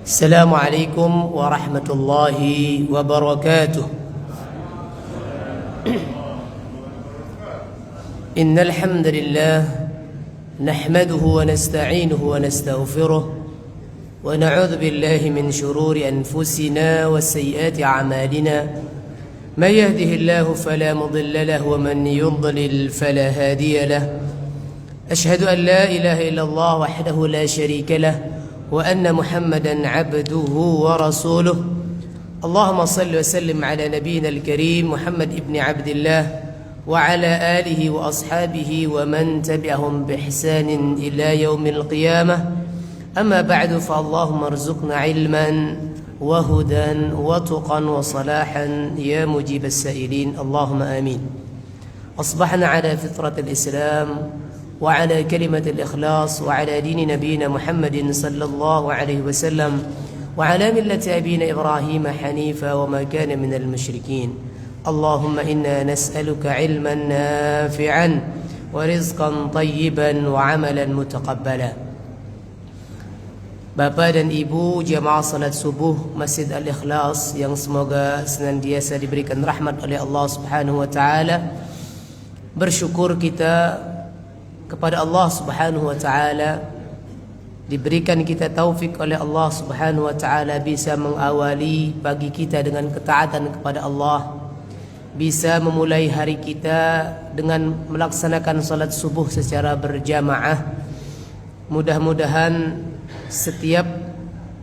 السلام عليكم ورحمة الله وبركاته. إن الحمد لله نحمده ونستعينه ونستغفره ونعوذ بالله من شرور أنفسنا وسيئات أعمالنا. من يهده الله فلا مضل له ومن يضلل فلا هادي له. أشهد أن لا إله إلا الله وحده لا شريك له وأن محمدا عبده ورسوله. اللهم صل وسلم على نبينا الكريم محمد ابن عبد الله وعلى آله وأصحابه ومن تبعهم بإحسان إلى يوم القيامة. أما بعد فاللهم ارزقنا علما وهدى وتقا وصلاحا يا مجيب السائلين اللهم آمين. أصبحنا على فطرة الإسلام وعلى كلمة الإخلاص وعلى دين نبينا محمد صلى الله عليه وسلم وعلى ملة أبينا إبراهيم حنيفا وما كان من المشركين. اللهم إنا نسألك علما نافعا ورزقا طيبا وعملا متقبلا. Bapak dan Ibu jamaah salat subuh Masjid Al-Ikhlas yang semoga senantiasa diberikan rahmat oleh Allah Subhanahu wa taala. Bersyukur kita kepada Allah Subhanahu wa taala diberikan kita taufik oleh Allah Subhanahu wa taala bisa mengawali pagi kita dengan ketaatan kepada Allah, bisa memulai hari kita dengan melaksanakan salat subuh secara berjamaah. Mudah-mudahan setiap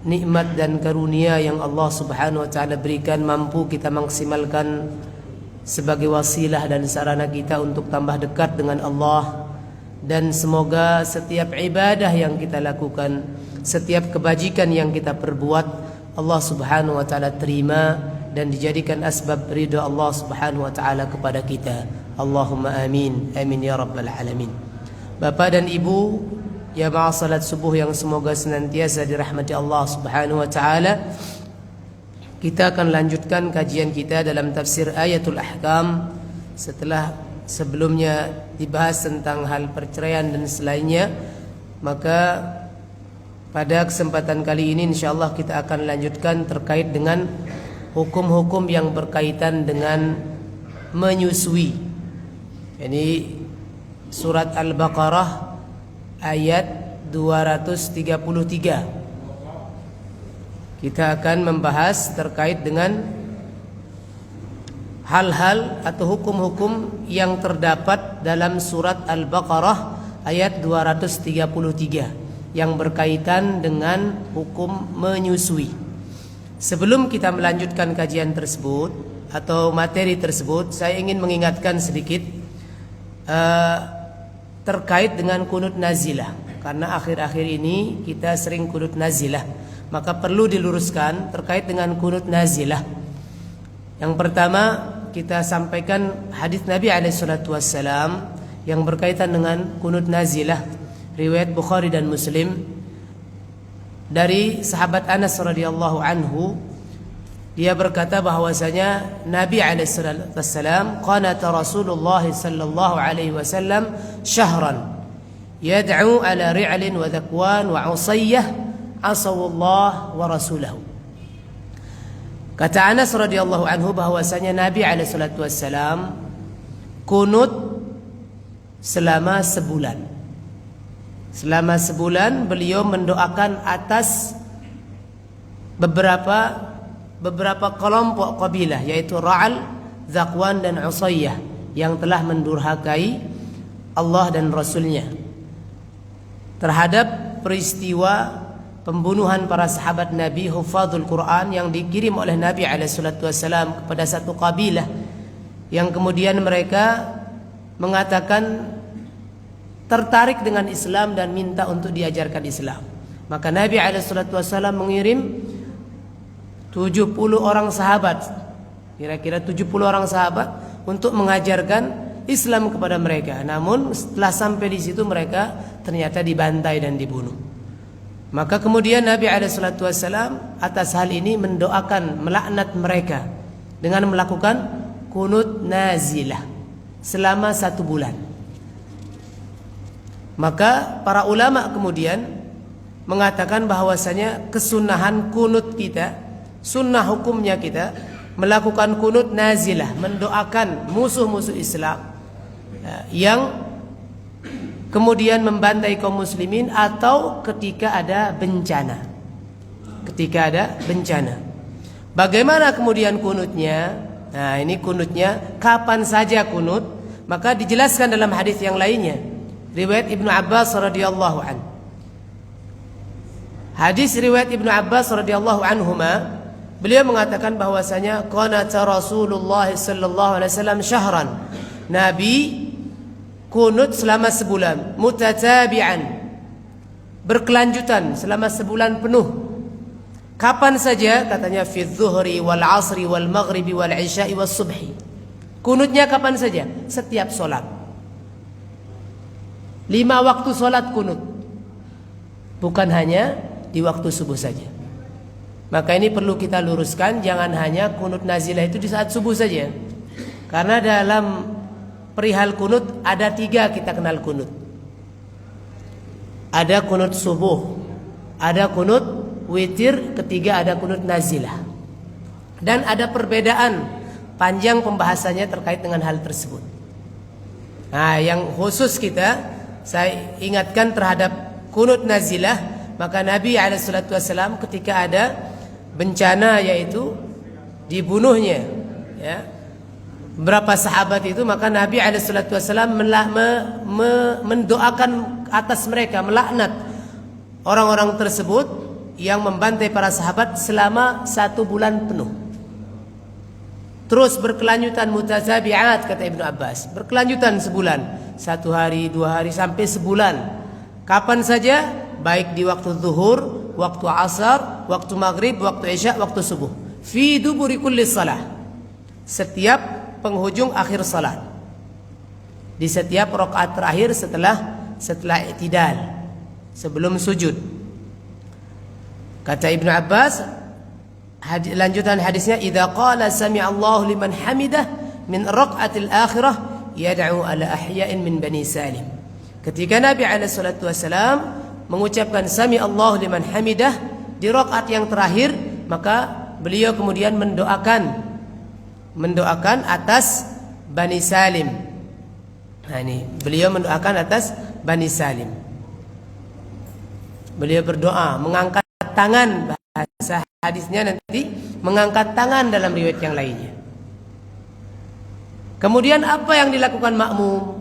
nikmat dan karunia yang Allah Subhanahu wa taala berikan mampu kita maksimalkan sebagai wasilah dan sarana kita untuk tambah dekat dengan Allah. Dan semoga setiap ibadah yang kita lakukan, setiap kebajikan yang kita perbuat, Allah Subhanahu wa taala terima dan dijadikan asbab ridha Allah Subhanahu wa taala kepada kita. Allahumma amin. Amin ya rabbal alamin. Bapak dan Ibu jamaah salat subuh yang semoga senantiasa dirahmati Allah Subhanahu wa taala. Kita akan lanjutkan kajian kita dalam tafsir Ayatul Ahkam setelah sebelumnya dibahas tentang hal perceraian dan selainnya. Maka pada kesempatan kali ini insyaallah kita akan lanjutkan terkait dengan hukum-hukum yang berkaitan dengan menyusui. Ini surat Al-Baqarah ayat 233. Kita akan membahas terkait dengan hal-hal atau hukum-hukum yang terdapat dalam surat Al-Baqarah ayat 233 yang berkaitan dengan hukum menyusui. Sebelum kita melanjutkan kajian tersebut atau materi tersebut, saya ingin mengingatkan sedikit terkait dengan kunut nazilah. Karena akhir-akhir ini kita sering kunut nazilah, maka perlu diluruskan terkait dengan kunut nazilah. Yang pertama, kita sampaikan hadis Nabi SAW yang berkaitan dengan kunut nazilah, riwayat Bukhari dan Muslim dari sahabat Anas radhiyallahu anhu. Dia berkata bahwasanya Nabi SAW qanata Rasulullah sallallahu alaihi wasallam syahran yad'u ala ri'lin wa dhakwan wa usayyah asawallah wa rasulahu. Kata Anas radhiyallahu anhu bahwasanya Nabi SAW kunut selama sebulan. Selama sebulan beliau mendoakan atas beberapa kelompok kabilah, yaitu Ra'al, Zakwan dan Usayyah yang telah mendurhakai Allah dan Rasulnya. Terhadap peristiwa pembunuhan para sahabat Nabi hufadzul Quran yang dikirim oleh Nabi SAW kepada satu kabilah yang kemudian mereka mengatakan tertarik dengan Islam dan minta untuk diajarkan Islam. Maka Nabi SAW mengirim 70 orang sahabat, kira-kira 70 orang sahabat untuk mengajarkan Islam kepada mereka. Namun setelah sampai di situ mereka ternyata dibantai dan dibunuh. Maka kemudian Nabi SAW atas hal ini mendoakan, melaknat mereka dengan melakukan kunut nazilah selama 1 bulan. Maka para ulama kemudian mengatakan bahwasanya kesunahan kunut kita, sunnah hukumnya kita melakukan kunut nazilah, mendoakan musuh-musuh Islam yang kemudian membantai kaum muslimin atau ketika ada bencana. Ketika ada bencana. Bagaimana kemudian kunutnya? Nah, ini kunutnya kapan saja kunut? Maka dijelaskan dalam hadis yang lainnya. Riwayat Ibnu Abbas radhiyallahu anhu. Hadis riwayat Ibnu Abbas radhiyallahu anhuma, beliau mengatakan bahwasanya qanata Rasulullah sallallahu alaihi wasallam syahran. Nabi kunut selama sebulan, mutatabi'an, berkelanjutan selama sebulan penuh. Kapan saja? Katanya fi dhuhri wal asri wal maghribi wal isya'i was subhi. Kunutnya kapan saja? Setiap solat. 5 waktu solat kunut. Bukan hanya di waktu subuh saja. Maka ini perlu kita luruskan, jangan hanya kunut nazilah itu di saat subuh saja. Karena dalam perihal kunut ada 3 kita kenal kunut. Ada kunut subuh, ada kunut witir, ketiga ada kunut nazilah. Dan ada perbedaan panjang pembahasannya terkait dengan hal tersebut. Nah, yang khusus saya ingatkan terhadap kunut nazilah, maka Nabi SAW ketika ada bencana yaitu dibunuhnya berapa sahabat itu, maka Nabi SAW mendoakan atas mereka, melaknat orang-orang tersebut yang membantai para sahabat selama 1 bulan penuh. Terus berkelanjutan mutazabi'at, kata Ibnu Abbas, berkelanjutan sebulan, 1 hari, 2 hari, sampai sebulan. Kapan saja, baik di waktu zuhur, waktu asar, waktu maghrib, waktu isya, waktu subuh. Fi duburi kulli salah, setiap penghujung akhir salat, di setiap rakaat terakhir setelah i'tidal, sebelum sujud. Kata Ibnu Abbas, lanjutan hadisnya, idza qala sami'allahu liman hamidah min raq'atil akhirah yad'u ala ahya'in min bani Salim. Ketika Nabi SAW mengucapkan sami'allahu liman hamidah di rakaat yang terakhir, maka beliau kemudian mendoakan atas Bani Salim. Nah, ini beliau mendoakan atas Bani Salim. Beliau berdoa, mengangkat tangan, bahasa hadisnya nanti mengangkat tangan dalam riwayat yang lainnya. Kemudian apa yang dilakukan makmum?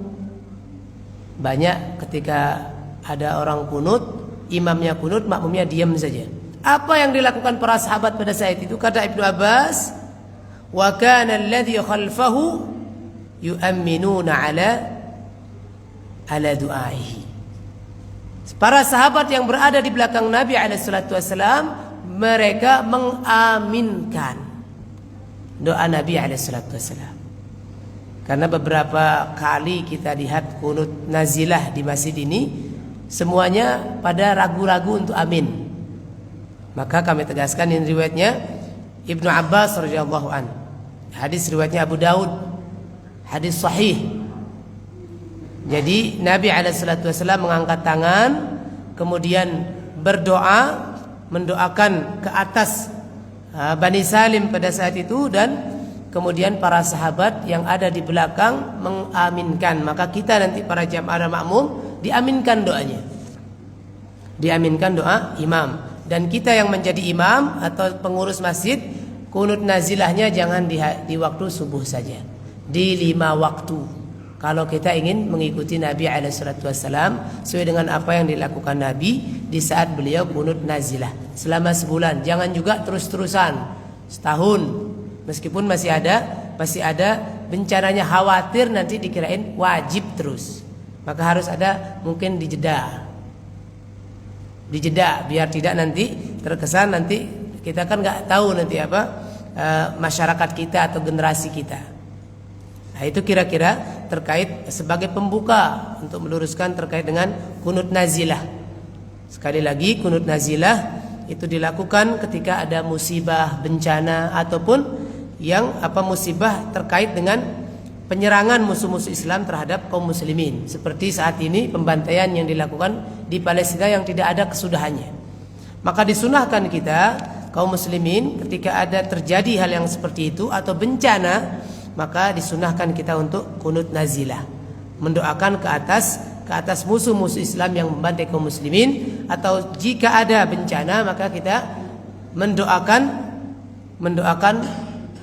Banyak ketika ada orang kunut, imamnya kunut, makmumnya diam saja. Apa yang dilakukan para sahabat pada saat itu? Kata Ibnu Abbas, wa kana alladhi khalfahu yu'minuna ala du'aihi. Para sahabat yang berada di belakang Nabi SAW, mereka mengaminkan doa Nabi SAW. Karena beberapa kali kita lihat kunut nazilah di masjid ini, semuanya pada ragu-ragu untuk amin. Maka kami tegaskan ini riwayatnya Ibnu Abbas radhiyallahu anhu. Hadis riwayatnya Abu Daud, hadis sahih. Jadi Nabi SAW mengangkat tangan, kemudian berdoa, mendoakan ke atas Bani Salim pada saat itu, dan kemudian para sahabat yang ada di belakang mengaminkan. Maka kita nanti para jamaah makmum diaminkan doanya, diaminkan doa imam. Dan kita yang menjadi imam atau pengurus masjid, kunut nazilahnya jangan di waktu subuh saja, di 5 waktu. Kalau kita ingin mengikuti Nabi SAW sesuai dengan apa yang dilakukan Nabi di saat beliau kunut nazilah selama sebulan. Jangan juga terus-terusan setahun, meskipun masih ada bencananya, khawatir nanti dikirain wajib terus. Maka harus ada mungkin dijeda biar tidak nanti terkesan, nanti kita kan nggak tahu nanti masyarakat kita atau generasi kita. Nah, itu kira-kira terkait sebagai pembuka untuk meluruskan terkait dengan kunut nazilah. Sekali lagi, kunut nazilah itu dilakukan ketika ada musibah, bencana, ataupun yang musibah terkait dengan penyerangan musuh-musuh Islam terhadap kaum muslimin. Seperti saat ini pembantaian yang dilakukan di Palestina yang tidak ada kesudahannya. Maka disunahkan kita kaum muslimin ketika ada terjadi hal yang seperti itu atau bencana, maka disunahkan kita untuk kunut nazilah, mendoakan ke atas musuh-musuh Islam yang membantai kaum muslimin, atau jika ada bencana maka kita mendoakan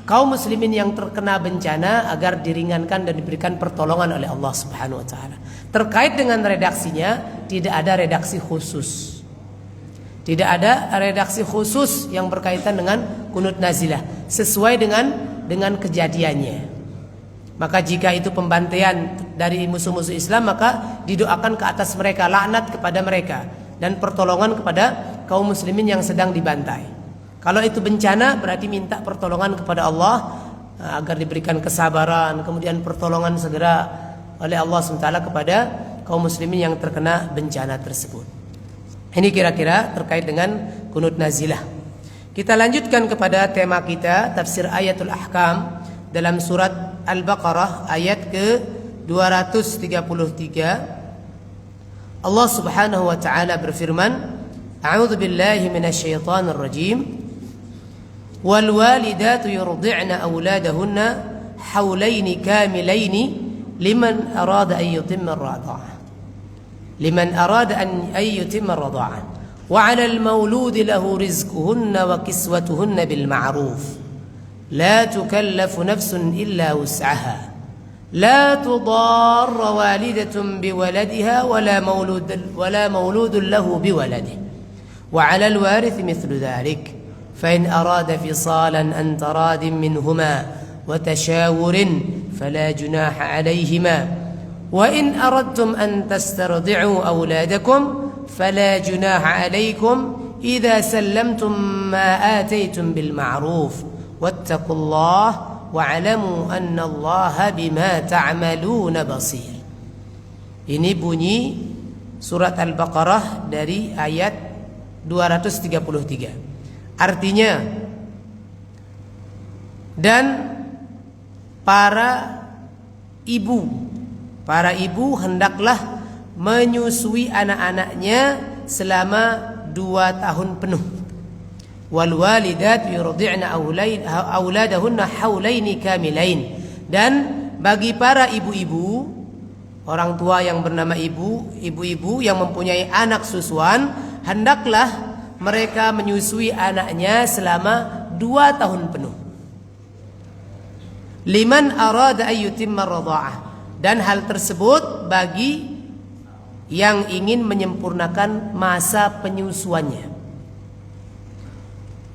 kaum muslimin yang terkena bencana agar diringankan dan diberikan pertolongan oleh Allah Subhanahu wa taala. Terkait dengan redaksinya, tidak ada redaksi khusus. Tidak ada redaksi khusus yang berkaitan dengan kunut nazilah, sesuai dengan kejadiannya. Maka jika itu pembantaian dari musuh-musuh Islam, maka didoakan ke atas mereka, laknat kepada mereka, dan pertolongan kepada kaum muslimin yang sedang dibantai. Kalau itu bencana, berarti minta pertolongan kepada Allah agar diberikan kesabaran, kemudian pertolongan segera oleh Allah SWT kepada kaum muslimin yang terkena bencana tersebut. Ini kira-kira terkait dengan kunut nazilah. Kita lanjutkan kepada tema kita, tafsir ayatul ahkam dalam surat Al-Baqarah ayat ke-233. Allah Subhanahu wa taala berfirman, A'udzu billahi minasyaitonir rajim. Wal walidatu yurdi'na auladahunna haulaini kamilaini liman arada an yutimma ar-radha'ah. لمن أراد أن يتم الرضاعة وعلى المولود له رزقهن وكسوتهن بالمعروف لا تكلف نفس إلا وسعها لا تضار والدة بولدها ولا مولود له بولده وعلى الوارث مثل ذلك فإن أراد فصالا عن تراض منهما وتشاور فلا جناح عليهما وإن أردتم أن تسترضعوا أولادكم فلا جناح عليكم إذا سلمتم ما آتيتم بالمعروف واتقوا الله واعلموا أن الله بما تعملون بصير. Ini bunyi surat Al-Baqarah dari ayat 233. Artinya, dan para ibu hendaklah menyusui anak-anaknya selama 2 tahun penuh. Wal walidat yurdi'na auladahunna haulaini kamilain. Dan bagi para ibu-ibu, orang tua yang bernama ibu-ibu yang mempunyai anak susuan, hendaklah mereka menyusui anaknya selama 2 tahun penuh. Liman arada ayyutimma radha'ah. Dan hal tersebut bagi yang ingin menyempurnakan masa penyusuannya.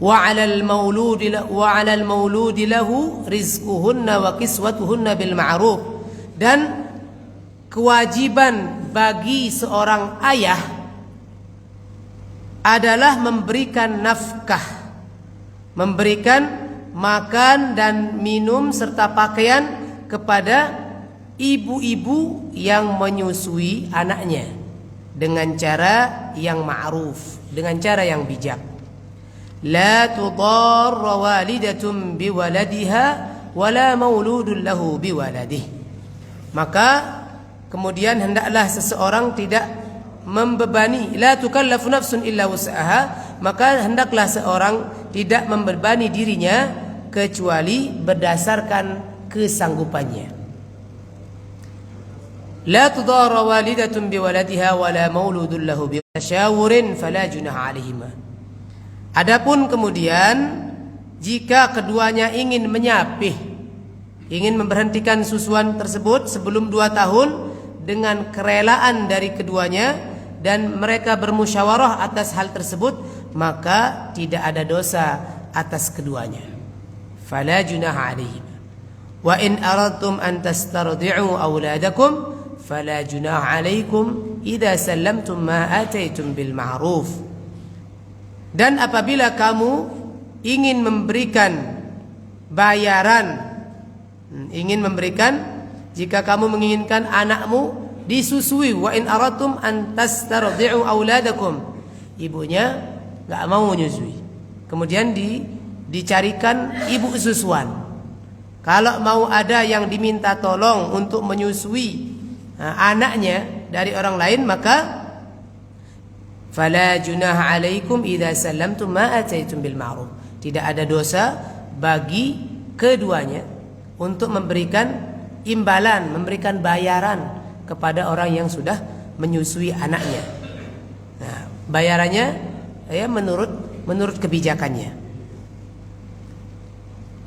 Wa 'alal mauludi lahu rizquhunna wa kiswatuhunna bil ma'ruf. Dan kewajiban bagi seorang ayah adalah memberikan nafkah, memberikan makan dan minum serta pakaian kepada ibu-ibu yang menyusui anaknya dengan cara yang ma'ruf, dengan cara yang bijak. La tudarra walidatun biwaladiha wala mauludun lahu biwaladih. Maka kemudian hendaklah seseorang tidak membebani, la tukallafu nafsun illa wus'aha, maka hendaklah seorang tidak membebani dirinya kecuali berdasarkan kesanggupannya. La tudarra walidatun biwaladiha wala mauludun lahu biwashawurin fala junaha alaihima. Adapun kemudian jika keduanya ingin menyapih, ingin memberhentikan susuan tersebut sebelum 2 tahun dengan kerelaan dari keduanya dan mereka bermusyawarah atas hal tersebut, maka tidak ada dosa atas keduanya. Fala junaha alaihima. Wa in aradtum an tastardi'u auladakum fala junah 'alaikum idza sallamtum ma ataitum bil ma'ruf. Dan apabila kamu ingin memberikan bayaran, jika kamu menginginkan anakmu disusui, wa in aratum an tastardi'u auladakum, ibunya enggak mau menyusui, kemudian dicarikan ibu susuan. Kalau mau ada yang diminta tolong untuk menyusui anaknya dari orang lain, maka Fala junaha 'alaikum idza sallamtum ma ataitum bil ma'ruf. Tidak ada dosa bagi keduanya untuk memberikan imbalan, memberikan bayaran kepada orang yang sudah menyusui anaknya. Nah, bayarannya ya menurut kebijakannya.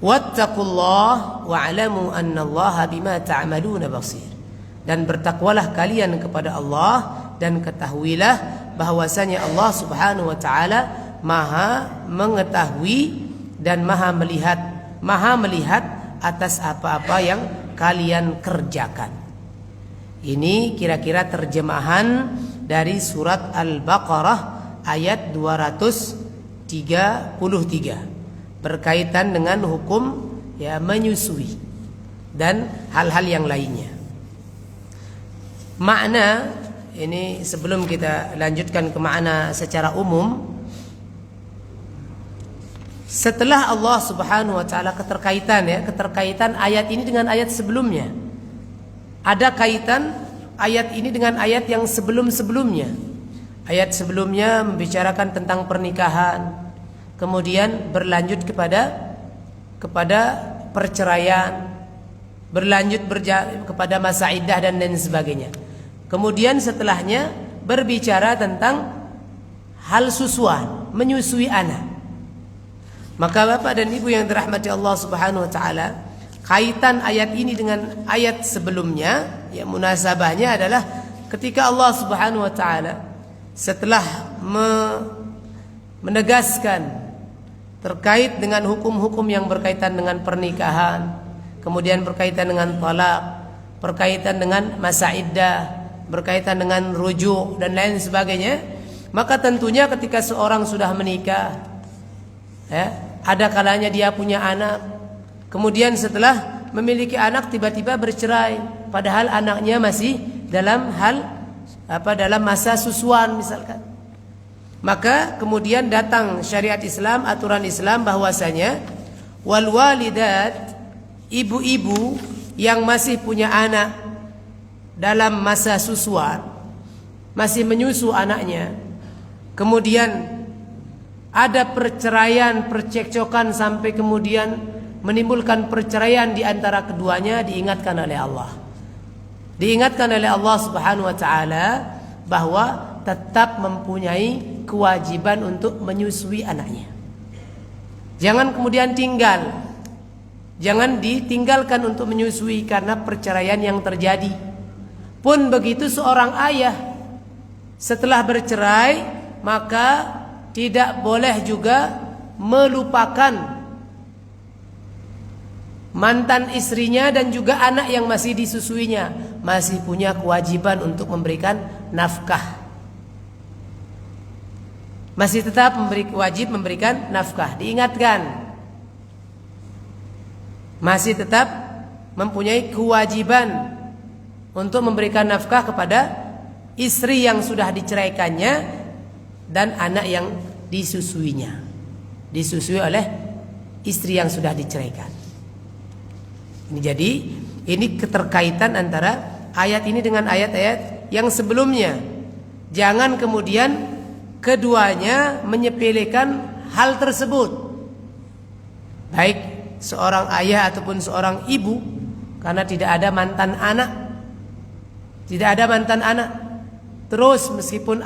Wattaqullah wa'lamu annallaha bima ta'maluna basir. Dan bertakwalah kalian kepada Allah dan ketahuilah bahwasanya Allah Subhanahu wa taala Maha mengetahui dan Maha melihat atas apa-apa yang kalian kerjakan. Ini kira-kira terjemahan dari surat Al-Baqarah ayat 233 berkaitan dengan hukum ya menyusui dan hal-hal yang lainnya. Makna ini sebelum kita lanjutkan ke makna secara umum, setelah Allah Subhanahu wa taala keterkaitan ayat ini dengan ayat sebelumnya. Ada kaitan ayat ini dengan ayat yang sebelum-sebelumnya. Ayat sebelumnya membicarakan tentang pernikahan, kemudian berlanjut kepada perceraian, berlanjut kepada masa iddah dan lain sebagainya. Kemudian setelahnya berbicara tentang hal susuan, menyusui anak. Maka Bapak dan Ibu yang dirahmati Allah Subhanahu wa taala, kaitan ayat ini dengan ayat sebelumnya, ya munasabahnya adalah ketika Allah Subhanahu wa taala setelah menegaskan terkait dengan hukum-hukum yang berkaitan dengan pernikahan, kemudian berkaitan dengan talak, berkaitan dengan masa iddah, berkaitan dengan rujuk dan lain sebagainya, maka tentunya ketika seorang sudah menikah, ya, ada kalanya dia punya anak, kemudian setelah memiliki anak tiba-tiba bercerai, padahal anaknya masih dalam masa susuan misalkan. Maka kemudian datang syariat Islam, aturan Islam bahwasanya wal walidat, ibu-ibu yang masih punya anak dalam masa susuan, masih menyusu anaknya, kemudian ada perceraian, percekcokan sampai kemudian menimbulkan perceraian di antara keduanya, diingatkan oleh Allah. Diingatkan oleh Allah Subhanahu wa taala bahwa tetap mempunyai kewajiban untuk menyusui anaknya. Jangan kemudian jangan ditinggalkan untuk menyusui karena perceraian yang terjadi. Pun begitu seorang ayah setelah bercerai, maka tidak boleh juga melupakan mantan istrinya dan juga anak yang masih disusuinya, masih punya kewajiban untuk memberikan nafkah. Masih tetap wajib memberikan nafkah. Diingatkan, masih tetap mempunyai kewajiban untuk memberikan nafkah kepada istri yang sudah diceraikannya dan anak yang disusuinya, disusui oleh istri yang sudah diceraikan. Jadi ini keterkaitan antara ayat ini dengan ayat-ayat yang sebelumnya. Jangan kemudian keduanya menyepelekan hal tersebut, baik seorang ayah ataupun seorang ibu, karena tidak ada mantan anak. Terus meskipun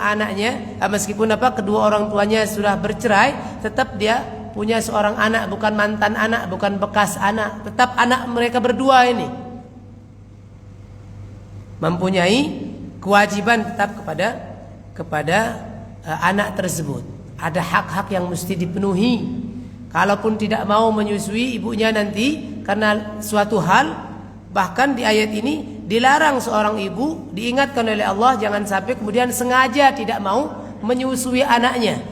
kedua orang tuanya sudah bercerai, tetap dia punya seorang anak, bukan mantan anak, bukan bekas anak, tetap anak mereka berdua ini mempunyai kewajiban tetap kepada anak tersebut. Ada hak-hak yang mesti dipenuhi. Kalaupun tidak mau menyusui ibunya nanti karena suatu hal, bahkan di ayat ini dilarang seorang ibu, diingatkan oleh Allah jangan sampai kemudian sengaja tidak mau menyusui anaknya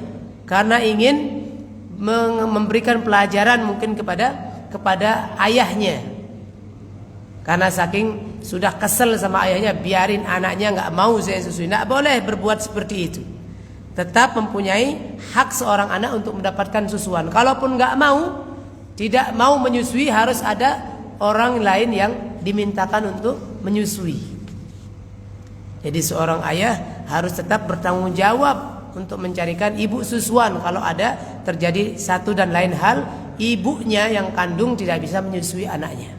karena ingin memberikan pelajaran mungkin kepada ayahnya, karena saking sudah kesel sama ayahnya, biarin anaknya nggak mau saya susui. Nggak boleh berbuat seperti itu. Tetap mempunyai hak seorang anak untuk mendapatkan susuan. Kalaupun tidak mau menyusui, harus ada orang lain yang dimintakan untuk menyusui. Jadi seorang ayah harus tetap bertanggung jawab untuk mencarikan ibu susuan kalau ada terjadi satu dan lain hal, ibunya yang kandung tidak bisa menyusui anaknya.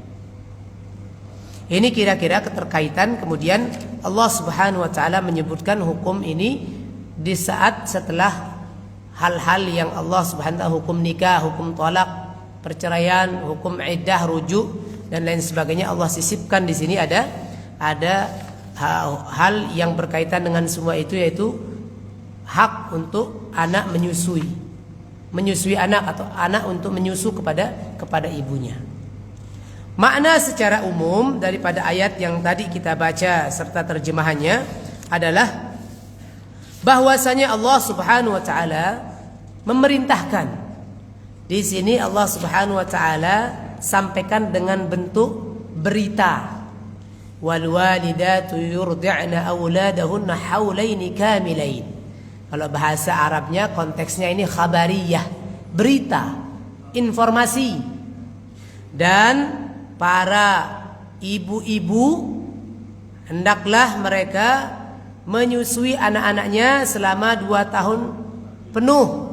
Ini kira-kira keterkaitan. Kemudian Allah Subhanahu wa taala menyebutkan hukum ini di saat setelah hal-hal yang Allah Subhanahu wa taala, hukum nikah, hukum talak, perceraian, hukum iddah, rujuk dan lain sebagainya, Allah sisipkan di sini ada hal yang berkaitan dengan semua itu, yaitu hak untuk anak menyusui anak atau anak untuk menyusu kepada ibunya. Makna secara umum daripada ayat yang tadi kita baca serta terjemahannya adalah bahwasanya Allah Subhanahu wa taala memerintahkan. Di sini Allah Subhanahu wa taala sampaikan dengan bentuk berita. Wal walidatu yurdi'na auladahunna haulaini kamilain. Kalau bahasa Arabnya konteksnya ini khabariyah, berita, informasi. Dan para ibu-ibu hendaklah mereka menyusui anak-anaknya selama 2 tahun penuh.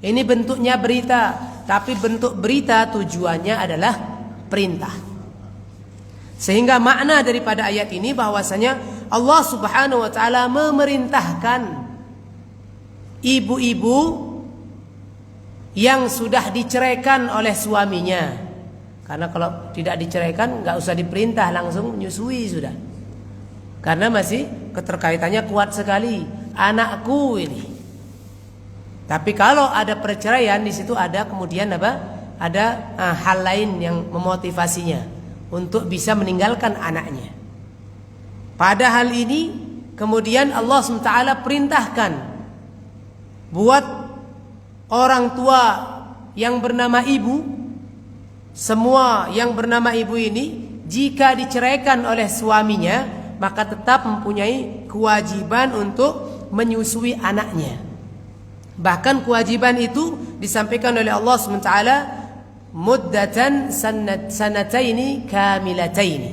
Ini bentuknya berita, tapi bentuk berita tujuannya adalah perintah. Sehingga makna daripada ayat ini bahwasanya Allah Subhanahu wa taala memerintahkan ibu-ibu yang sudah diceraikan oleh suaminya. Karena kalau tidak diceraikan nggak usah diperintah, langsung menyusui sudah. Karena masih keterkaitannya kuat sekali, anakku ini. Tapi kalau ada perceraian, di situ ada kemudian ada hal lain yang memotivasinya untuk bisa meninggalkan anaknya. Pada hal ini kemudian Allah SWT perintahkan buat orang tua yang bernama ibu, semua yang bernama ibu ini jika diceraikan oleh suaminya maka tetap mempunyai kewajiban untuk menyusui anaknya. Bahkan kewajiban itu disampaikan oleh Allah SWT muddatan sanataini kamilataini,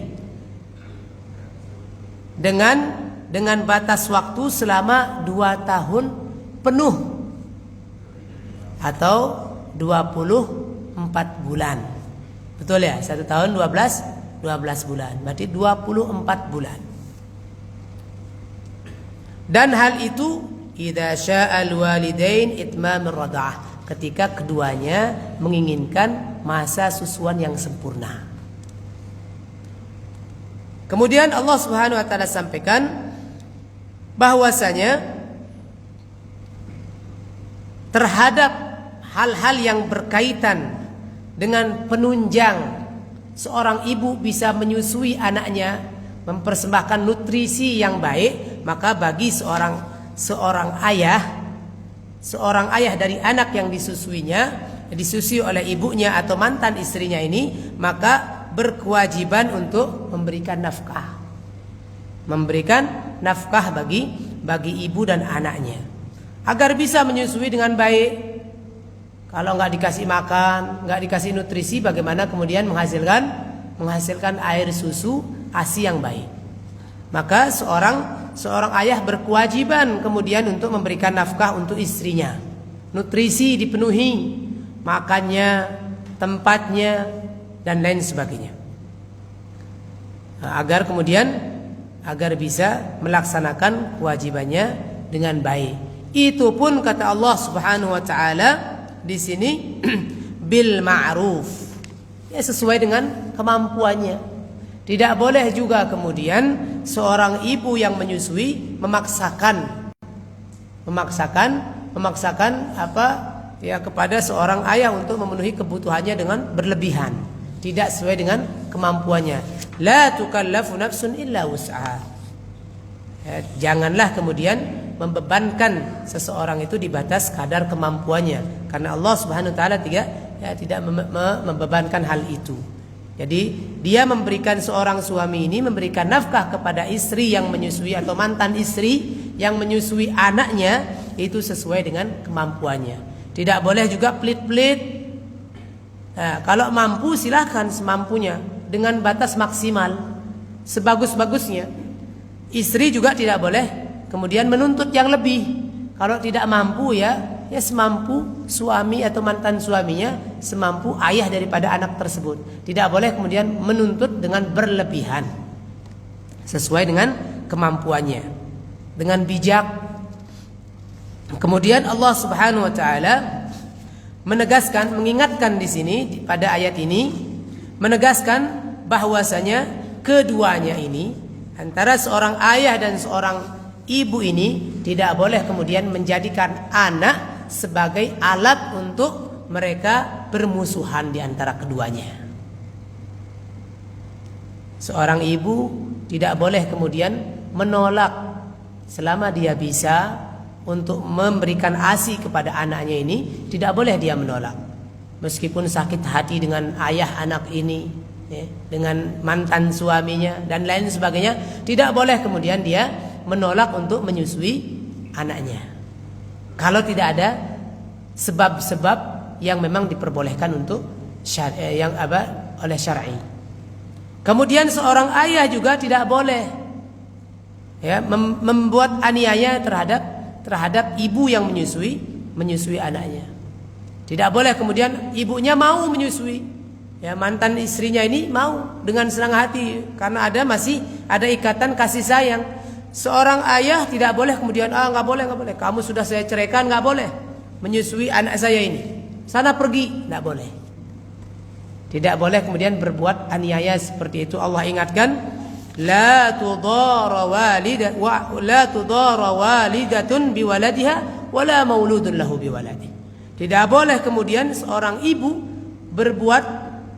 dengan batas waktu selama 2 tahun penuh atau 24 bulan. Betul ya? 1 tahun 12 bulan, berarti 24 bulan. Dan hal itu idza sya'al walidain itmam ar-rad'ah, ketika keduanya menginginkan masa susuan yang sempurna. Kemudian Allah Subhanahu wa taala sampaikan bahwasanya terhadap hal-hal yang berkaitan dengan penunjang seorang ibu bisa menyusui anaknya, mempersembahkan nutrisi yang baik, maka bagi seorang ayah dari anak yang disusui oleh ibunya atau mantan istrinya ini, maka berkewajiban untuk memberikan nafkah bagi ibu dan anaknya agar bisa menyusui dengan baik. Kalau nggak dikasih makan, nggak dikasih nutrisi, bagaimana kemudian menghasilkan air susu ASI yang baik? Maka seorang ayah berkewajiban kemudian untuk memberikan nafkah untuk istrinya. Nutrisi dipenuhi, makannya, tempatnya, dan lain sebagainya. Agar bisa melaksanakan kewajibannya dengan baik. Itu pun kata Allah Subhanahu wa taala di sini bil ma'ruf. Ya, sesuai dengan kemampuannya. Tidak boleh juga kemudian seorang ibu yang menyusui memaksakan kepada seorang ayah untuk memenuhi kebutuhannya dengan berlebihan, tidak sesuai dengan kemampuannya. La tukallafu nafsun illa wus'aha. Ya, janganlah kemudian membebankan seseorang itu di batas kadar kemampuannya, karena Allah Subhanahu wa taala tidak membebankan hal itu. Jadi dia memberikan, seorang suami ini memberikan nafkah kepada istri yang menyusui atau mantan istri yang menyusui anaknya, itu sesuai dengan kemampuannya. Tidak boleh juga pelit-pelit. Nah, kalau mampu silahkan semampunya dengan batas maksimal sebagus-bagusnya. Istri juga tidak boleh kemudian menuntut yang lebih. Kalau tidak mampu ya semampu suami atau mantan suaminya, semampu ayah daripada anak tersebut. Tidak boleh kemudian menuntut dengan berlebihan, sesuai dengan kemampuannya, dengan bijak. Kemudian Allah Subhanahu wa taala menegaskan, mengingatkan di sini pada ayat ini, menegaskan bahwasanya keduanya ini, antara seorang ayah dan seorang ibu ini, tidak boleh kemudian menjadikan anak sebagai alat untuk mereka bermusuhan di antara keduanya. Seorang ibu tidak boleh kemudian menolak selama dia bisa untuk memberikan ASI kepada anaknya ini, tidak boleh dia menolak. Meskipun sakit hati dengan ayah anak ini, dengan mantan suaminya dan lain sebagainya, tidak boleh kemudian dia menolak untuk menyusui anaknya, kalau tidak ada sebab-sebab yang memang diperbolehkan untuk oleh syar'i. Kemudian seorang ayah juga tidak boleh membuat aniaya terhadap ibu yang menyusui anaknya. Tidak boleh kemudian ibunya mau menyusui, mantan istrinya ini mau dengan senang hati karena masih ada ikatan kasih sayang. Seorang ayah tidak boleh kemudian nggak boleh, kamu sudah saya ceraikan, nggak boleh menyusui anak saya ini, sana pergi, nggak boleh. Tidak boleh kemudian berbuat aniaya seperti itu. Allah ingatkan, la tudara walidatun biwaladiha wala mauludun lahu biwaladi. Tidak boleh kemudian seorang ibu berbuat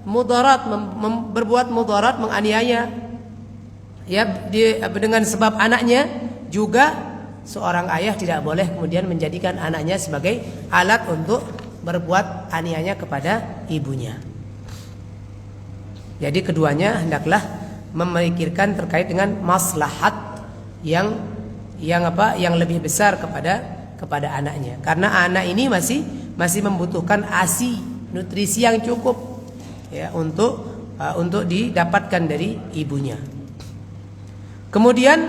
mudarat, menganiaya dengan sebab anaknya. Juga seorang ayah tidak boleh kemudian menjadikan anaknya sebagai alat untuk berbuat aniaya kepada ibunya. Jadi keduanya hendaklah memikirkan terkait dengan maslahat yang lebih besar kepada anaknya, karena anak ini masih membutuhkan ASI, nutrisi yang cukup untuk didapatkan dari ibunya. Kemudian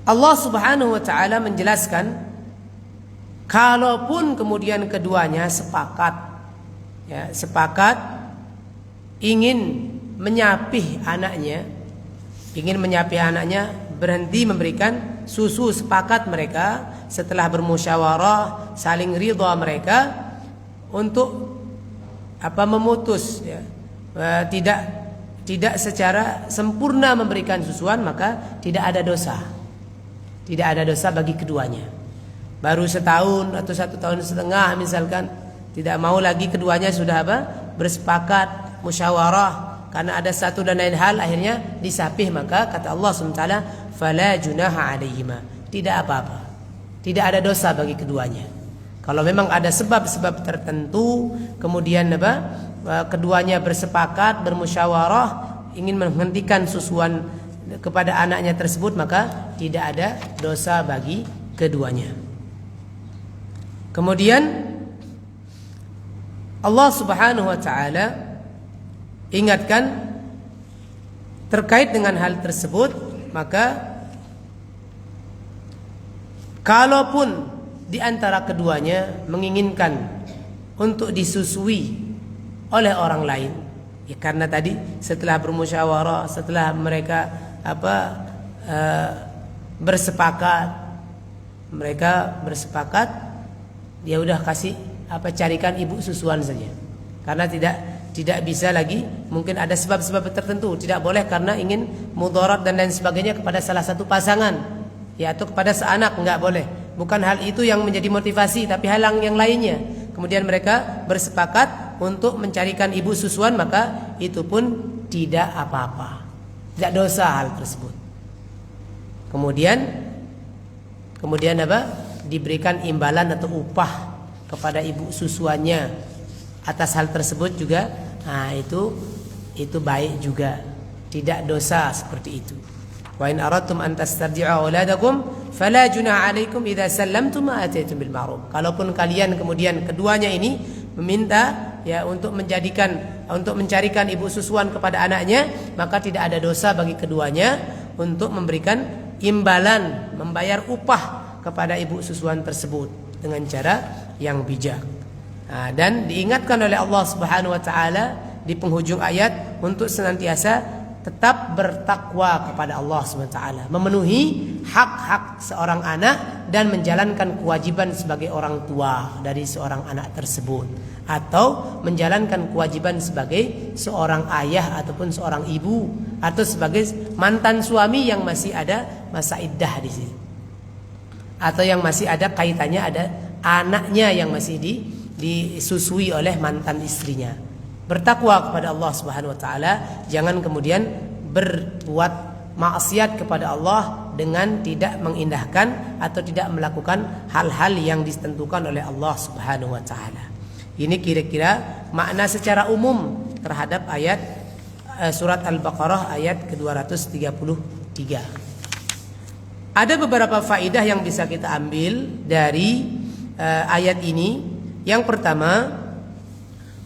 Allah Subhanahu wa taala menjelaskan, kalaupun kemudian keduanya sepakat ingin menyapih anaknya, berhenti memberikan susu, sepakat mereka setelah bermusyawarah, saling ridha mereka untuk memutus, tidak secara sempurna memberikan susuan, maka tidak ada dosa. Tidak ada dosa bagi keduanya. Baru setahun atau 1 tahun setengah misalkan, tidak mau lagi, keduanya sudah bersepakat, musyawarah, karena ada satu dan lain hal akhirnya disapih, maka kata Allah SWT, fala junaha alaihima, tidak apa-apa, tidak ada dosa bagi keduanya. Kalau memang ada sebab-sebab tertentu, kemudian keduanya bersepakat, bermusyawarah, ingin menghentikan susuan kepada anaknya tersebut, maka tidak ada dosa bagi keduanya. Kemudian Allah Subhanahu wa taala ingatkan terkait dengan hal tersebut, maka kalaupun di antara keduanya menginginkan untuk disusui oleh orang lain, karena tadi setelah bermusyawarah, setelah mereka bersepakat, dia udah carikan ibu susuan saja, karena tidak bisa lagi, mungkin ada sebab-sebab tertentu, tidak boleh karena ingin mudarat dan lain sebagainya kepada salah satu pasangan, atau kepada seanak, enggak boleh. Bukan hal itu yang menjadi motivasi, tapi hal yang lainnya. Kemudian mereka bersepakat untuk mencarikan ibu susuan, maka itu pun tidak apa-apa, tidak dosa hal tersebut. Kemudian diberikan imbalan atau upah kepada ibu susuannya atas hal tersebut juga, itu baik juga, tidak dosa seperti itu. Wa in aradtum an tastarji'u auladakum fala junaha 'alaikum idza sallamtum ma ataitum bil ma'ruf. Kalaupun kalian kemudian keduanya ini meminta untuk mencarikan ibu susuan kepada anaknya, maka tidak ada dosa bagi keduanya untuk memberikan imbalan, membayar upah kepada ibu susuan tersebut dengan cara yang bijak. Dan diingatkan oleh Allah Subhanahu wa taala di penghujung ayat untuk senantiasa tetap bertakwa kepada Allah Subhanahu wa taala, memenuhi hak-hak seorang anak dan menjalankan kewajiban sebagai orang tua dari seorang anak tersebut, atau menjalankan kewajiban sebagai seorang ayah ataupun seorang ibu, atau sebagai mantan suami yang masih ada masa iddah di sini, atau yang masih ada kaitannya, ada anaknya yang masih disusui oleh mantan istrinya. Bertakwa kepada Allah Subhanahu wa taala, jangan kemudian berbuat maksiat kepada Allah dengan tidak mengindahkan atau tidak melakukan hal-hal yang ditentukan oleh Allah Subhanahu wa taala. Ini kira-kira makna secara umum terhadap ayat surat Al-Baqarah ayat ke-233. Ada beberapa faedah yang bisa kita ambil dari ayat ini. Yang pertama,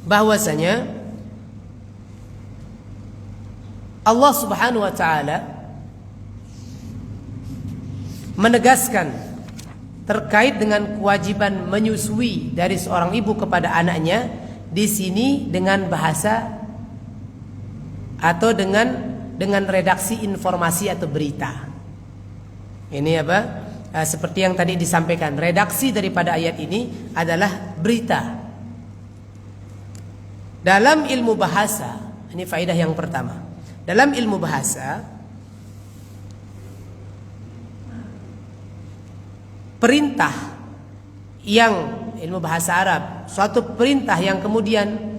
bahwasanya Allah Subhanahu wa taala menegaskan terkait dengan kewajiban menyusui dari seorang ibu kepada anaknya di sini dengan bahasa atau dengan redaksi informasi atau berita. Ini apa? Seperti yang tadi disampaikan, redaksi daripada ayat ini adalah berita. Dalam ilmu bahasa, ini faedah yang pertama. Dalam ilmu bahasa, perintah yang ilmu bahasa Arab, suatu perintah yang kemudian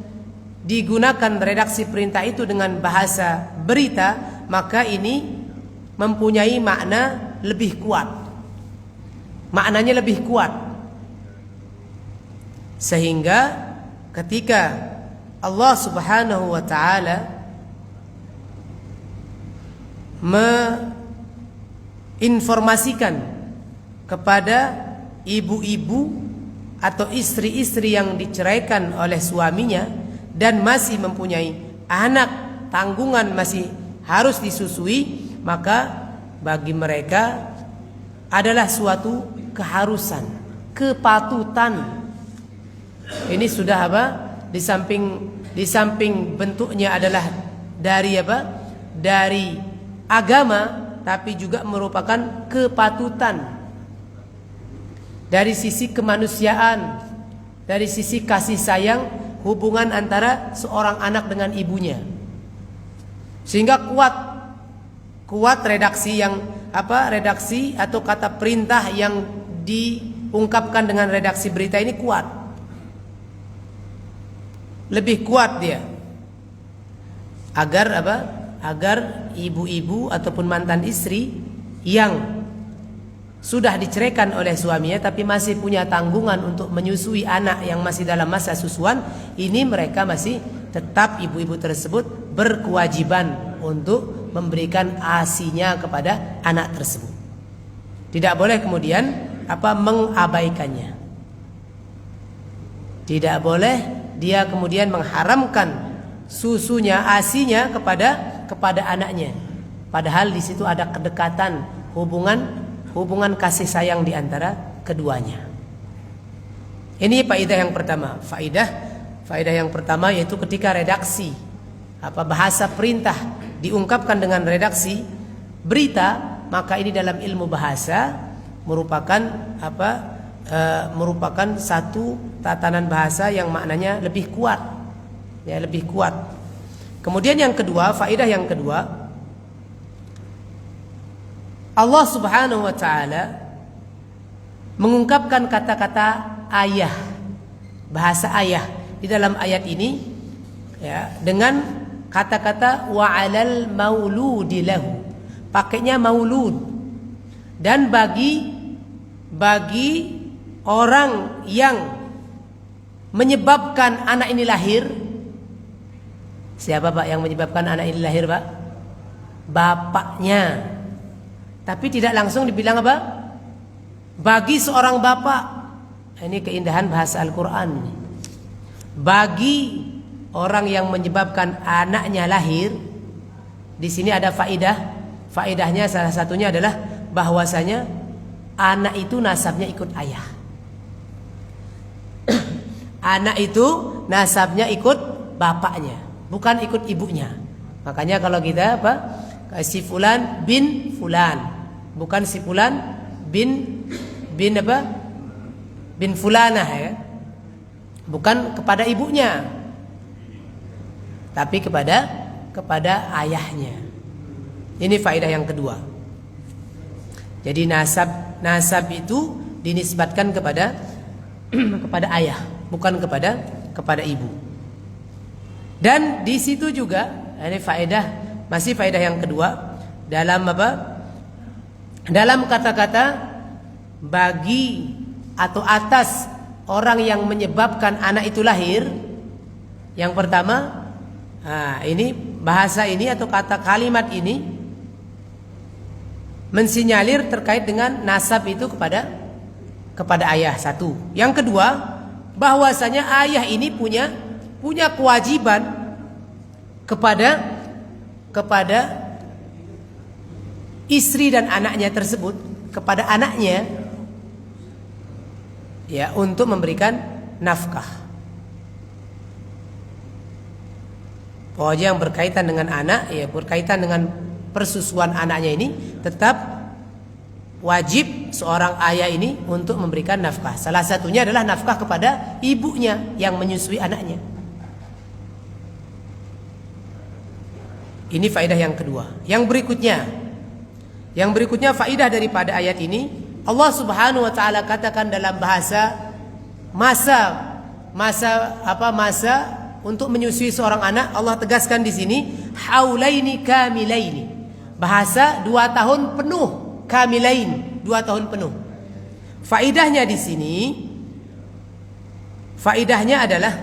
digunakan redaksi perintah itu dengan bahasa berita, maka ini mempunyai makna lebih kuat. Maknanya lebih kuat. Sehingga ketika Allah Subhanahu wa taala menginformasikan kepada ibu-ibu atau istri-istri yang diceraikan oleh suaminya dan masih mempunyai anak tanggungan masih harus disusui, maka bagi mereka adalah suatu keharusan, kepatutan. Ini sudah apa? Di samping bentuknya adalah dari apa? Dari agama, tapi juga merupakan kepatutan dari sisi kemanusiaan, dari sisi kasih sayang, hubungan antara seorang anak dengan ibunya. Sehingga kuat redaksi redaksi atau kata perintah yang diungkapkan dengan redaksi berita ini kuat. Lebih kuat dia. Agar apa? Agar ibu-ibu ataupun mantan istri yang sudah diceraikan oleh suaminya tapi masih punya tanggungan untuk menyusui anak yang masih dalam masa susuan, ini mereka masih tetap ibu-ibu tersebut berkewajiban untuk memberikan ASI-nya kepada anak tersebut. Tidak boleh kemudian mengabaikannya. Tidak boleh dia kemudian mengharamkan susunya, ASI-nya kepada anaknya. Padahal di situ ada kedekatan, hubungan kasih sayang di antara keduanya. Ini faedah yang pertama. Faedah yang pertama yaitu ketika redaksi bahasa perintah diungkapkan dengan redaksi berita, maka ini dalam ilmu bahasa merupakan satu tatanan bahasa yang maknanya lebih kuat, ya, lebih kuat. Kemudian yang kedua, faedah yang kedua, Allah Subhanahu wa taala mengungkapkan kata-kata ayah, bahasa ayah di dalam ayat ini, ya, dengan kata-kata wa 'alal mauludi lahu. Pakainya maulud. Dan bagi orang yang menyebabkan anak ini lahir, siapa Pak yang menyebabkan anak ini lahir, Pak? Bapaknya. Tapi tidak langsung dibilang apa? Bagi seorang bapak. Ini keindahan bahasa Al-Quran. Bagi orang yang menyebabkan anaknya lahir, di sini ada faedah. Faedahnya salah satunya adalah bahwasanya anak itu nasabnya ikut ayah. Anak itu nasabnya ikut bapaknya, bukan ikut ibunya. Makanya kalau kita si fulan bin fulan, bukan si fulan bin bin fulanah ya. Bukan kepada ibunya, tapi kepada ayahnya. Ini faedah yang kedua. Jadi nasab itu dinisbatkan kepada ayah, bukan kepada ibu. Dan di situ juga ini masih faedah yang kedua dalam Dalam kata-kata bagi atau atas orang yang menyebabkan anak itu lahir. Yang pertama, ini bahasa ini atau kata kalimat ini mensinyalir terkait dengan nasab itu kepada ayah, satu. Yang kedua, bahwasanya ayah ini punya kewajiban kepada istri dan anaknya tersebut, kepada anaknya ya, untuk memberikan nafkah. Pokoknya yang berkaitan dengan anak, ya berkaitan dengan persusuan anaknya ini, tetap wajib seorang ayah ini untuk memberikan nafkah. Salah satunya adalah nafkah kepada ibunya yang menyusui anaknya. Ini faedah yang kedua. Yang berikutnya faedah daripada ayat ini, Allah Subhanahu wa taala katakan dalam bahasa masa untuk menyusui seorang anak, Allah tegaskan di sini haulaini kamilaini. Bahasa 2 tahun penuh, kamilain, 2 tahun penuh. Faedahnya di sini, faedahnya adalah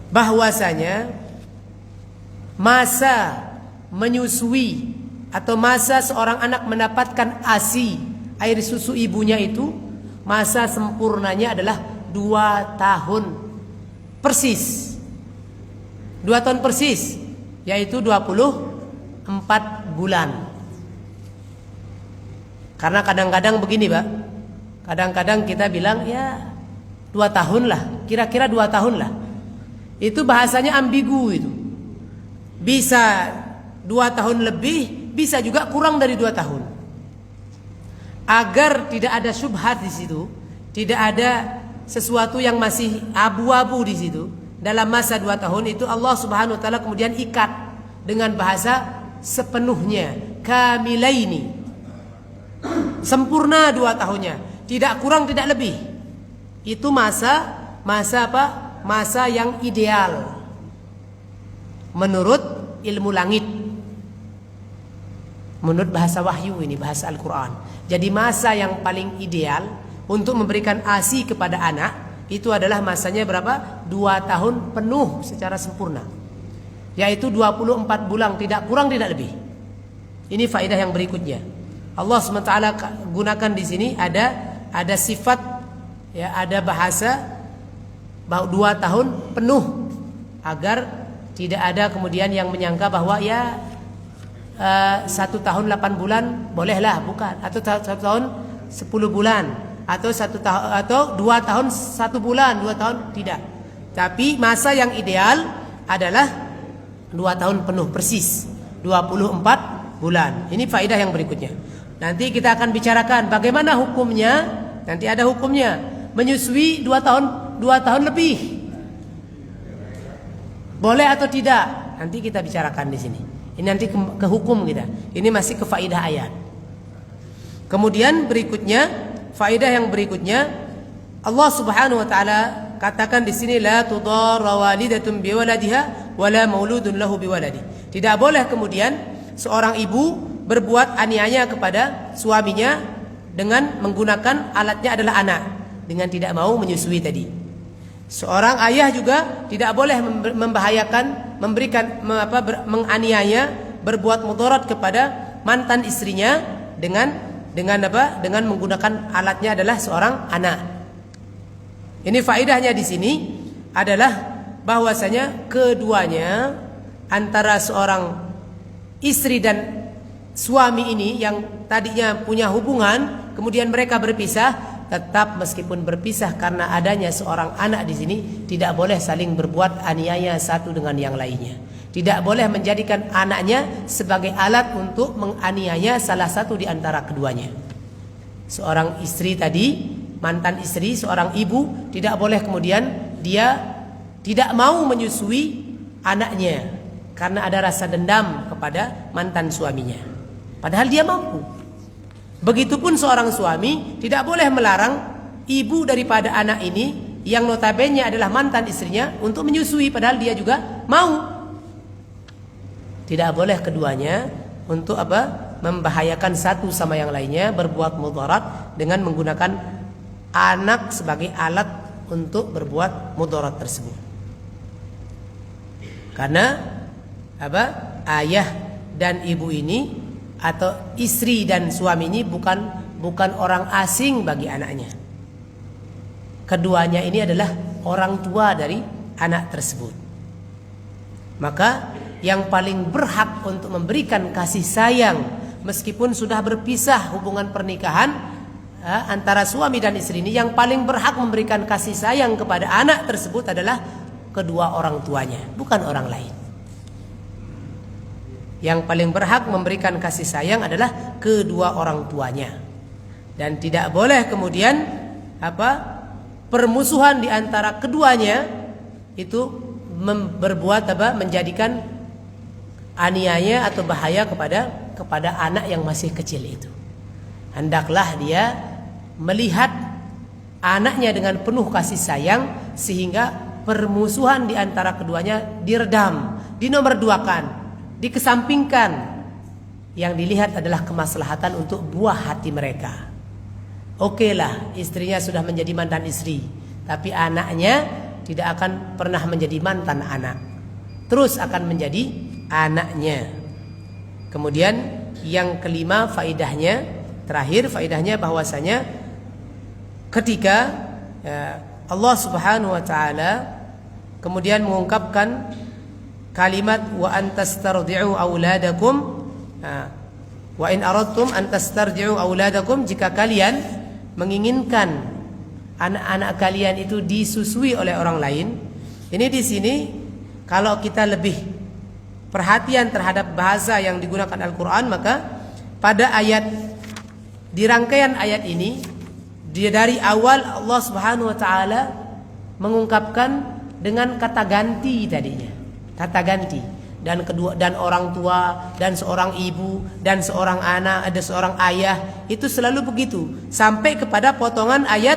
bahwasanya masa menyusui atau masa seorang anak mendapatkan ASI, air susu ibunya itu, masa sempurnanya adalah 2 tahun persis. 2 tahun persis, yaitu 24 bulan. Karena kadang-kadang begini, Pak. Kadang-kadang kita bilang ya 2 tahun lah, kira-kira 2 tahun lah. Itu bahasanya ambigu itu. Bisa 2 tahun lebih, bisa juga kurang dari 2 tahun. Agar tidak ada syubhat di situ, tidak ada sesuatu yang masih abu-abu di situ. Dalam masa 2 tahun itu Allah Subhanahu wa taala kemudian ikat dengan bahasa sepenuhnya, kamilaini. Sempurna 2 tahunnya, tidak kurang tidak lebih. Itu masa apa? Masa yang ideal menurut ilmu langit. Menurut bahasa wahyu ini, bahasa Al-Quran. Jadi masa yang paling ideal untuk memberikan ASI kepada anak itu adalah masanya berapa? 2 tahun penuh secara sempurna, yaitu 24 bulan, tidak kurang tidak lebih. Ini faedah yang berikutnya. Allah SWT gunakan di sini ada sifat ya, ada bahasa bahwa 2 tahun penuh, agar tidak ada kemudian yang menyangka bahwa ya 1 tahun 8 bulan bolehlah, bukan, atau 1 tahun 10 bulan, atau 2 tahun 1 bulan, 2 tahun, tidak. Tapi masa yang ideal adalah 2 tahun penuh persis, 24 bulan. Ini faedah yang berikutnya. Nanti kita akan bicarakan bagaimana hukumnya. Nanti ada hukumnya menyusui 2 tahun lebih, boleh atau tidak. Nanti kita bicarakan di sini. Ini nanti ke hukum kita. Ini masih ke faedah ayat. Kemudian berikutnya, faedah yang berikutnya, Allah Subhanahu wa taala katakan di sini, la tudarra walidatun biwaladiha wala mauludun lahu biwaladi. Tidak boleh kemudian seorang ibu berbuat aniaya kepada suaminya dengan menggunakan alatnya adalah anak, dengan tidak mau menyusui tadi. Seorang ayah juga tidak boleh membahayakan, menganiaya, berbuat mudarat kepada mantan istrinya dengan menggunakan alatnya adalah seorang anak. Ini faedahnya di sini adalah bahwasanya keduanya, antara seorang istri dan suami ini yang tadinya punya hubungan, kemudian mereka berpisah, tetap meskipun berpisah karena adanya seorang anak di sini, tidak boleh saling berbuat aniaya satu dengan yang lainnya. Tidak boleh menjadikan anaknya sebagai alat untuk menganiaya salah satu di antara keduanya. Seorang istri tadi, mantan istri, seorang ibu, tidak boleh kemudian dia tidak mau menyusui anaknya karena ada rasa dendam kepada mantan suaminya. Padahal dia mampu. Begitupun seorang suami tidak boleh melarang ibu daripada anak ini yang notabene adalah mantan istrinya untuk menyusui padahal dia juga mau. Tidak boleh keduanya untuk membahayakan satu sama yang lainnya, berbuat mudarat dengan menggunakan anak sebagai alat untuk berbuat mudarat tersebut. Karena ayah dan ibu ini atau istri dan suami ini bukan orang asing bagi anaknya. Keduanya ini adalah orang tua dari anak tersebut. Maka yang paling berhak untuk memberikan kasih sayang meskipun sudah berpisah hubungan pernikahan antara suami dan istri ini, yang paling berhak memberikan kasih sayang kepada anak tersebut adalah kedua orang tuanya, bukan orang lain. Yang paling berhak memberikan kasih sayang adalah kedua orang tuanya. Dan tidak boleh kemudian permusuhan di antara keduanya itu menjadikan aniaya atau bahaya kepada anak yang masih kecil itu. Hendaklah dia melihat anaknya dengan penuh kasih sayang sehingga permusuhan di antara keduanya diredam, dinomorduakan, dikesampingkan. Yang dilihat adalah kemaslahatan untuk buah hati mereka. Oke lah, istrinya sudah menjadi mantan istri, tapi anaknya tidak akan pernah menjadi mantan anak, terus akan menjadi anaknya. Kemudian yang kelima faidahnya, terakhir faidahnya bahwasanya ketika Allah Subhanahu wa taala kemudian mengungkapkan kalimat wa antastardi'u auladakum, wa in aradtum antastardi'u auladakum, jika kalian menginginkan anak-anak kalian itu disusui oleh orang lain. Ini di sini kalau kita lebih perhatian terhadap bahasa yang digunakan Al-Qur'an, maka pada di rangkaian ayat ini dari awal Allah Subhanahu wa taala mengungkapkan dengan kata ganti tadinya. Kata ganti, dan orang tua, dan seorang ibu, dan seorang anak, ada seorang ayah, itu selalu begitu sampai kepada potongan ayat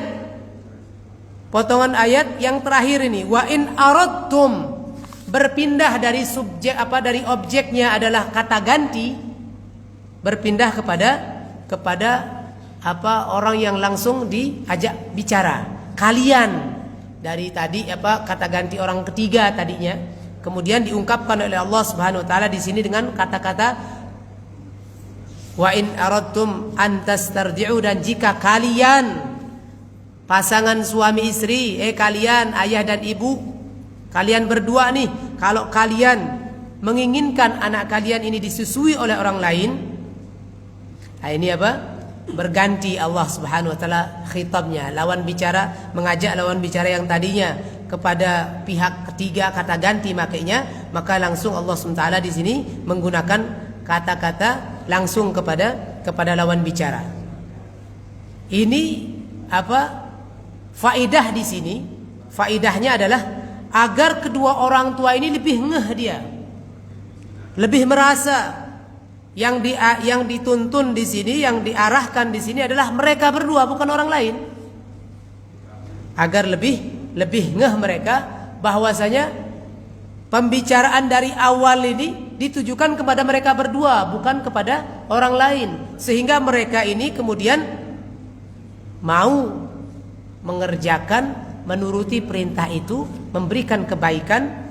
yang terakhir ini, wa in aradtum, berpindah dari subjek dari objeknya adalah kata ganti, berpindah kepada orang yang langsung diajak bicara. Kalian, dari tadi kata ganti orang ketiga tadinya, kemudian diungkapkan oleh Allah Subhanahu wa taala di sini dengan kata-kata wa in aradtum an tastardi'u, dan jika kalian pasangan suami istri, kalian ayah dan ibu, kalian berdua nih, kalau kalian menginginkan anak kalian ini disusui oleh orang lain, ini berganti Allah Subhanahu wa taala khitabnya, lawan bicara, mengajak lawan bicara yang tadinya kepada pihak ketiga, kata ganti makanya, maka langsung Allah SWT di sini menggunakan kata-kata langsung kepada lawan bicara. Ini faidah di sini? Faidahnya adalah agar kedua orang tua ini lebih ngeh dia, lebih merasa yang dituntun di sini, yang diarahkan di sini adalah mereka berdua, bukan orang lain. Agar lebih ngeh mereka bahwasanya pembicaraan dari awal ini ditujukan kepada mereka berdua, bukan kepada orang lain, sehingga mereka ini kemudian mau mengerjakan, menuruti perintah itu, memberikan kebaikan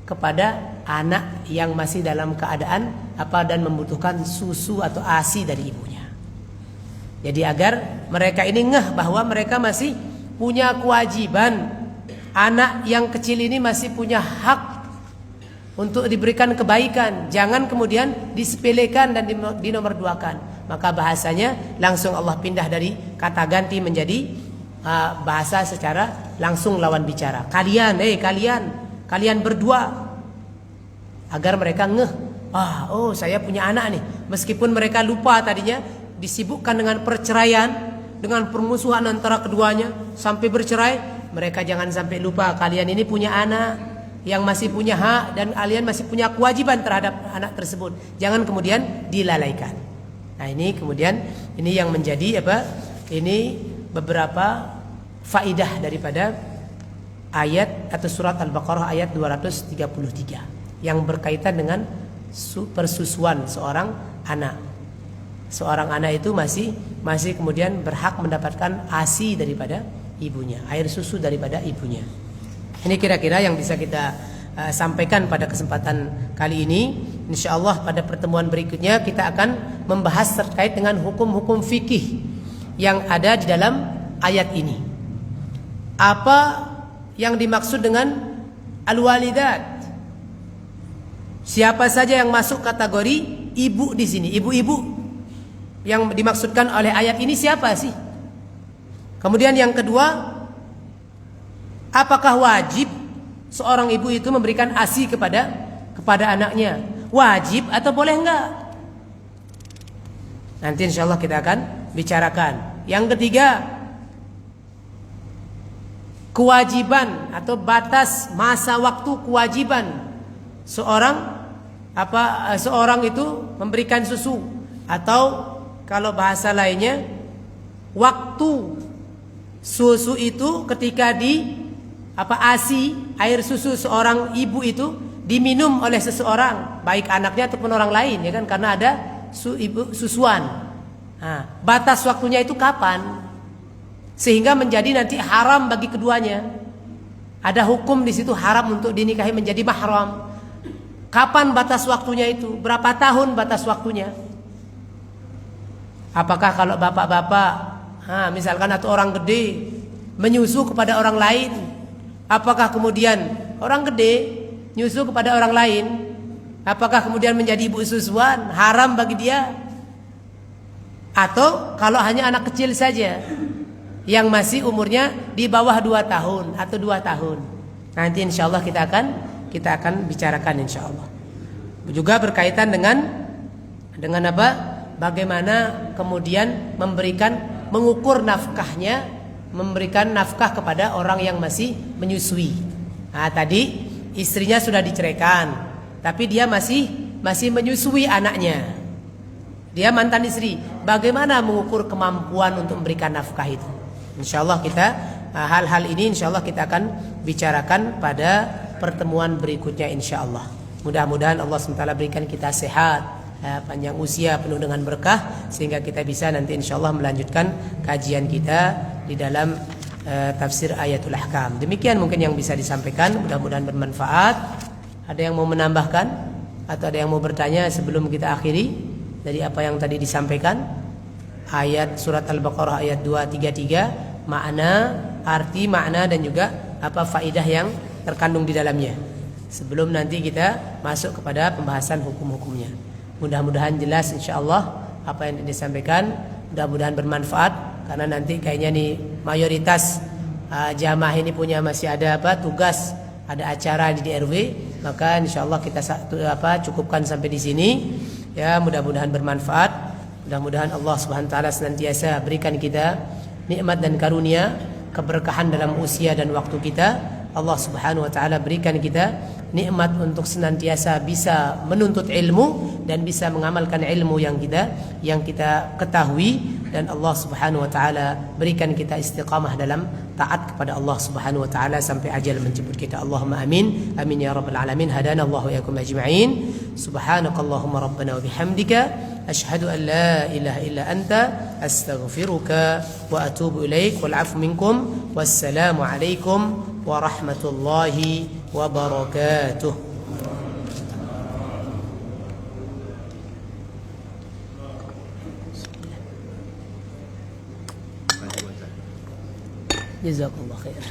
kepada anak yang masih dalam keadaan dan membutuhkan susu atau ASI dari ibunya. Jadi agar mereka ini ngeh bahwa mereka masih punya kewajiban, anak yang kecil ini masih punya hak untuk diberikan kebaikan, jangan kemudian disepelekan dan dinomorduakan. Maka bahasanya langsung Allah pindah dari kata ganti menjadi bahasa secara langsung lawan bicara. Kalian berdua, agar mereka ngeh, saya punya anak nih. Meskipun mereka lupa tadinya, disibukkan dengan perceraian, dengan permusuhan antara keduanya sampai bercerai, mereka jangan sampai lupa kalian ini punya anak yang masih punya hak dan kalian masih punya kewajiban terhadap anak tersebut. Jangan kemudian dilalaikan. Nah, ini kemudian ini yang menjadi ini beberapa faidah daripada ayat atau surat Al-Baqarah ayat 233 yang berkaitan dengan persusuan seorang anak. Seorang anak itu masih kemudian berhak mendapatkan ASI daripada ibunya, air susu daripada ibunya. Ini kira-kira yang bisa kita sampaikan pada kesempatan kali ini. Insyaallah pada pertemuan berikutnya kita akan membahas terkait dengan hukum-hukum fikih yang ada di dalam ayat ini. Apa yang dimaksud dengan al-walidat? Siapa saja yang masuk kategori ibu di sini? Ibu-ibu yang dimaksudkan oleh ayat ini siapa sih? Kemudian yang kedua, apakah wajib seorang ibu itu memberikan ASI kepada anaknya? Wajib atau boleh enggak? Nanti insyaallah kita akan bicarakan. Yang ketiga, kewajiban atau batas masa waktu kewajiban seorang itu memberikan susu, atau kalau bahasa lainnya, waktu susu itu ketika ASI air susu seorang ibu itu diminum oleh seseorang, baik anaknya ataupun orang lain, ya kan, karena ada susuan. Nah, batas waktunya itu kapan? Sehingga menjadi nanti haram bagi keduanya. Ada hukum di situ haram untuk dinikahi menjadi mahram. Kapan batas waktunya itu? Berapa tahun batas waktunya? Apakah kalau bapak-bapak, misalkan atau orang gede menyusu kepada orang lain, apakah kemudian orang gede nyusu kepada orang lain, apakah kemudian menjadi ibu susuan, haram bagi dia? Atau kalau hanya anak kecil saja yang masih umurnya di bawah 2 tahun atau 2 tahun. Nanti insyaallah kita akan bicarakan insyaallah. Juga berkaitan dengan apa? Bagaimana kemudian mengukur nafkahnya, memberikan nafkah kepada orang yang masih menyusui. Nah, tadi istrinya sudah diceraikan, tapi dia masih menyusui anaknya. Dia mantan istri. Bagaimana mengukur kemampuan untuk memberikan nafkah itu? Insyaallah hal-hal ini insyaallah kita akan bicarakan pada pertemuan berikutnya insyaallah. Mudah-mudahan Allah SWT berikan kita sehat, panjang usia penuh dengan berkah, sehingga kita bisa nanti insyaallah melanjutkan kajian kita di dalam tafsir ayatul ahkam. Demikian mungkin yang bisa disampaikan, mudah-mudahan bermanfaat. Ada yang mau menambahkan atau ada yang mau bertanya sebelum kita akhiri dari apa yang tadi disampaikan? Ayat surat Al-Baqarah ayat 233, arti makna dan juga apa faidah yang terkandung di dalamnya. Sebelum nanti kita masuk kepada pembahasan hukum-hukumnya. Mudah-mudahan jelas insyaallah apa yang disampaikan, mudah-mudahan bermanfaat, karena nanti kayaknya nih mayoritas jamaah ini masih ada tugas, ada acara di DRW, maka insyaallah kita cukupkan sampai di sini. Ya, mudah-mudahan bermanfaat. Mudah-mudahan Allah Subhanahu wa taala senantiasa berikan kita nikmat dan karunia, keberkahan dalam usia dan waktu kita. Allah Subhanahu wa taala berikan kita nikmat untuk senantiasa bisa menuntut ilmu dan bisa mengamalkan ilmu yang kita ketahui, dan Allah Subhanahu wa taala berikan kita istiqamah dalam taat kepada Allah Subhanahu wa taala sampai ajal menjemput kita. Allahumma amin. Amin ya rabbal alamin. Hadana Allahu wa iyyakum ajma'in. Subhanakallahumma rabbana wa bihamdika asyhadu an la ilaha illa anta astaghfiruka wa atubu ilaik. Wal 'afwu minkum. Wassalamu alaikum warahmatullahi wabarakatuh. Jazakallah khair.